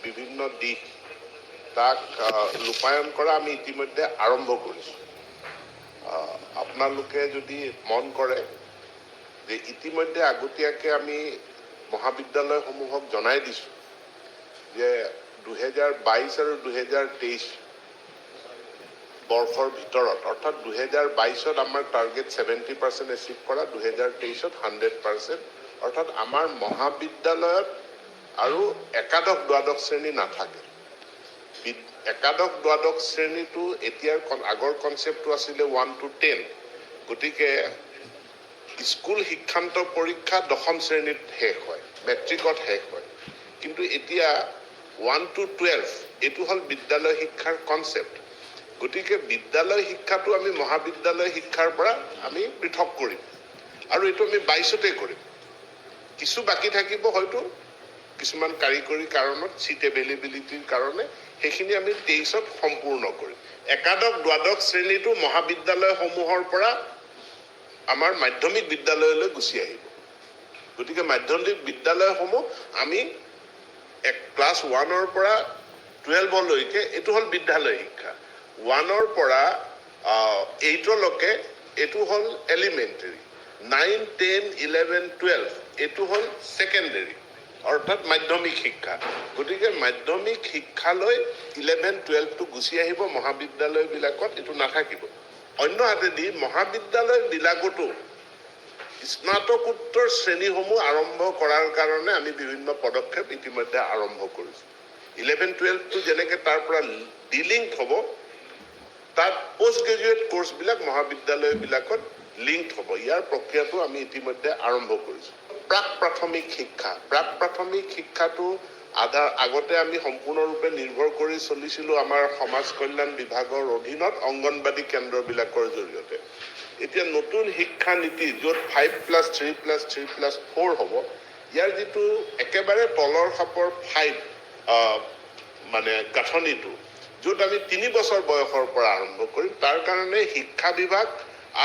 বিভিন্ন দিশ তাক ৰূপায়ণ কৰা আমি ইতিমধ্যে আৰম্ভ কৰিছোঁ। আপোনালোকে যদি মন কৰে যে ইতিমধ্যে আগতীয়াকৈ আমি মহাবিদ্যালয়সমূহক জনাই দিছোঁ যে 2022 আৰু 2023 বৰ্ষৰ ভিতৰত অৰ্থাৎ 2022ত আমাৰ টাৰ্গেট 70% এচিভ কৰা, 2023ত 100%, অৰ্থাৎ আমাৰ মহাবিদ্যালয়ত আৰু একাদশ দ্বাদশ শ্ৰেণী নাথাকে। একাদশ দ্বাদশ শ্ৰেণীটো এতিয়াৰ আগৰ কনচেপ্টটো আছিলে 1 to 10, গতিকে স্কুল শিক্ষান্ত পৰীক্ষা দশম শ্ৰেণীত শেষ হয়, মেট্ৰিকত শেষ হয়, কিন্তু এতিয়া 1 to 12 এইটো হ'ল বিদ্যালয় শিক্ষাৰ কনচেপ্ট। গতিকে বিদ্যালয় শিক্ষাটো আমি মহাবিদ্যালয় শিক্ষাৰ পৰা আমি পৃথক কৰিম আৰু এইটো আমি 22তে কৰিম। কিছু বাকী থাকিব হয়তো কিছুমান কাৰিকৰী কাৰণত, চিট এভেইলেবিলিটিৰ কাৰণে, সেইখিনি আমি 23ত সম্পূৰ্ণ কৰিম। একাদশ দ্বাদশ শ্ৰেণীটো মহাবিদ্যালয়সমূহৰ পৰা আমাৰ মাধ্যমিক বিদ্যালয়লৈ গুচি আহিব। গতিকে মাধ্যমিক বিদ্যালয়সমূহ আমি ক্লাছ 1ৰ পৰা 12লৈকে এইটো হ'ল বিদ্যালয় শিক্ষা, 1ৰ পৰা 8লৈকে এইটো হ'ল এলিমেণ্টেৰী, 9, 10, 11, 12 এইটো হ'ল ছেকেণ্ডেৰী অৰ্থাৎ মাধ্যমিক শিক্ষা। গতিকে মাধ্যমিক শিক্ষালৈ 11, 12টো গুচি আহিব, মহাবিদ্যালয়বিলাকত এইটো নাথাকিব। অন্য হাতেদি মহাবিদ্যালয়বিলাকতো স্নাতকোত্তৰ শ্ৰেণীসমূহ আৰম্ভ কৰাৰ কাৰণে আমি বিভিন্ন পদক্ষেপ ইতিমধ্যে আৰম্ভ কৰিছোঁ। 11, 12টো যেনেকৈ তাৰ পৰা ডিলিংক হ'ব, তাত পোষ্ট গ্ৰেজুৱেট কোৰ্চবিলাক মহাবিদ্যালয়বিলাকত লিংক হ'ব। ইয়াৰ প্ৰক্ৰিয়াটো আমি ইতিমধ্যে আৰম্ভ কৰিছোঁ। প্ৰাক প্ৰাথমিক শিক্ষাটো আগতে আমি সম্পূৰ্ণৰূপে নিৰ্ভৰ কৰি চলিছিলোঁ আমাৰ সমাজ কল্যাণ বিভাগৰ অধীনত অংগনবাদী কেন্দ্ৰবিলাকৰ জৰিয়তে। এতিয়া নতুন শিক্ষা নীতি য'ত 5+3+3+4 হ'ব, ইয়াৰ যিটো একেবাৰে তলৰ খাপৰ 5 মানে গাঁথনিটো, য'ত আমি 3 বছৰ বয়সৰ পৰা আৰম্ভ কৰিম, তাৰ কাৰণে শিক্ষা বিভাগ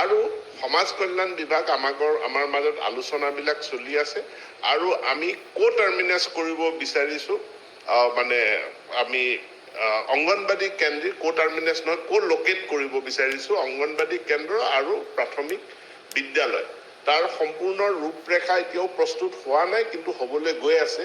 আৰু সমাজ কল্যাণ বিভাগ আমাৰ মাজত আলোচনাবিলাক চলি আছে আৰু আমি টাৰ্মিনাছ কৰিব বিচাৰিছোঁ, মানে আমি অংগনবাদী কেন্দ্ৰ টাৰ্মিনাছ নহয়, লোকেট কৰিব বিচাৰিছোঁ অংগনবাদী কেন্দ্ৰ আৰু প্ৰাথমিক বিদ্যালয়। তাৰ সম্পূৰ্ণ ৰূপৰেখা এতিয়াও প্ৰস্তুত হোৱা নাই, কিন্তু হ'বলৈ গৈ আছে।